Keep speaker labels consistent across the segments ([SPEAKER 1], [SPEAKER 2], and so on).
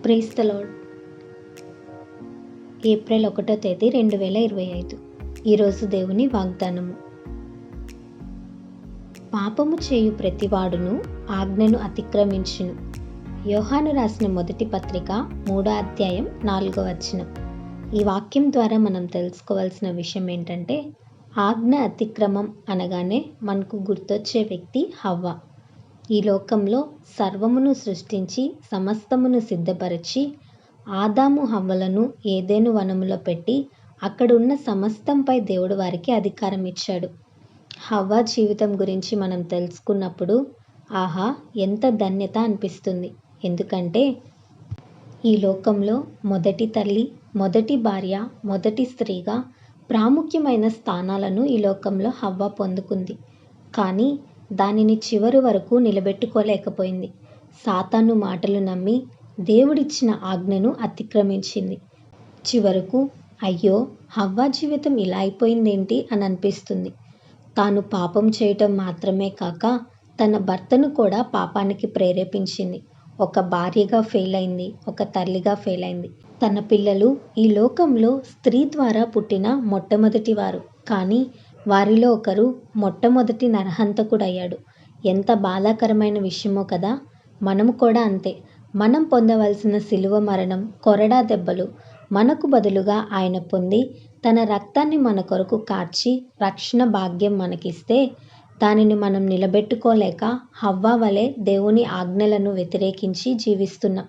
[SPEAKER 1] Praise the lord. April 1వ తేదీ 2025. ఈరోజు దేవుని వాగ్దానము. పాపము చేయు ప్రతివాడును ఆజ్ఞను అతిక్రమించును. యోహాను రాసిన మొదటి పత్రిక 3వ అధ్యాయం 4వ వచనం. ఈ వాక్యం ద్వారా మనం తెలుసుకోవాల్సిన విషయం ఏంటంటే, ఆజ్ఞ అతిక్రమం అనగానే మనకు గుర్తొచ్చే వ్యక్తి హవ్వ. ఈ లోకంలో సర్వమును సృష్టించి సమస్తమును సిద్ధపరిచి ఆదాము హవ్వలను ఏదెను వనములో పెట్టి అక్కడున్న సమస్తంపై దేవుడు వారికి అధికారం ఇచ్చాడు. హవ్వ జీవితం గురించి మనం తెలుసుకున్నప్పుడు ఆహా, ఎంత ధన్యత అనిపిస్తుంది. ఎందుకంటే ఈ లోకంలో మొదటి తల్లి, మొదటి భార్య, మొదటి స్త్రీగా ప్రాముఖ్యమైన స్థానాలను ఈ లోకంలో హవ్వ పొందుకుంది. కానీ దానిని చివరి వరకు నిలబెట్టుకోలేకపోయింది. సాతాను మాటలు నమ్మి దేవుడిచ్చిన ఆజ్ఞను అతిక్రమించింది. చివరకు అయ్యో, హవ్వ జీవితం ఇలా అయిపోయిందేంటి అని అనిపిస్తుంది. తాను పాపం చేయటం మాత్రమే కాక తన భర్తను కూడా పాపానికి ప్రేరేపించింది. ఒక భార్యగా ఫెయిల్ అయింది, ఒక తల్లిగా ఫెయిల్ అయింది. తన పిల్లలు ఈ లోకంలో స్త్రీ ద్వారా పుట్టిన మొట్టమొదటి వారు. కానీ వారిలో ఒకరు మొట్టమొదటి నరహంతకుడయ్యాడు. ఎంత బాధాకరమైన విషయమో కదా. మనము కూడా అంతే. మనం పొందవలసిన శిలువ మరణం, కొరడా దెబ్బలు మనకు బదులుగా ఆయన పొంది తన రక్తాన్ని మన కొరకు కార్చి రక్షణ భాగ్యం మనకిస్తే దానిని మనం నిలబెట్టుకోలేక హవ్వ వలె దేవుని ఆజ్ఞలను వ్యతిరేకించి జీవిస్తున్నాం.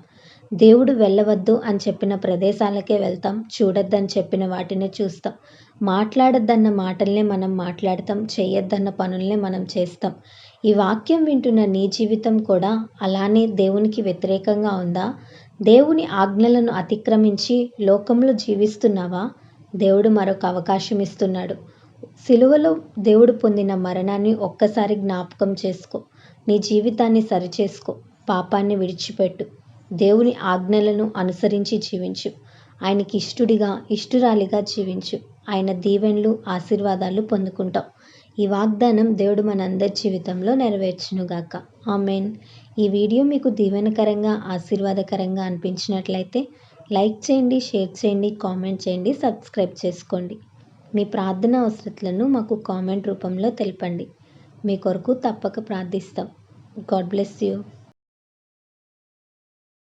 [SPEAKER 1] దేవుడు వెళ్ళవద్దు అని చెప్పిన ప్రదేశాలకే వెళ్తాం, చూడొద్దని చెప్పిన వాటినే చూస్తాం. మాట్లాడొద్దన్న మాటల్నే మనం మాట్లాడతాం, చేయొద్దన్న పనుల్నే మనం చేస్తాం. ఈ వాక్యం వింటున్న నీ జీవితం కూడా అలానే దేవునికి వ్యతిరేకంగా ఉందా? దేవుని ఆజ్ఞలను అతిక్రమించి లోకంలో జీవిస్తున్నావా? దేవుడు మరొక అవకాశం ఇస్తున్నాడు. సిలువలో దేవుడు పొందిన మరణాన్ని ఒక్కసారి జ్ఞాపకం చేసుకో. నీ జీవితాన్ని సరిచేసుకో. పాపాన్ని విడిచిపెట్టు. దేవుని ఆజ్ఞలను అనుసరించి జీవించు. ఆయనకి ఇష్టుడిగా, ఇష్టురాలిగా జీవించు. ఆయన దీవెనలు, ఆశీర్వాదాలు పొందుకుంటావు. ఈ వాగ్దానం దేవుడు మనందరి జీవితంలో నెరవేర్చునుగాక. ఆమేన్. ఈ వీడియో మీకు దీవెనకరంగా, ఆశీర్వాదకరంగా అనిపించినట్లయితే లైక్ చేయండి, షేర్ చేయండి, కామెంట్ చేయండి, సబ్స్క్రైబ్ చేసుకోండి. మీ ప్రార్థన అవసరతలను మాకు కామెంట్ రూపంలో తెలపండి. మీ కొరకు తప్పక ప్రార్థిస్తాం. God bless you.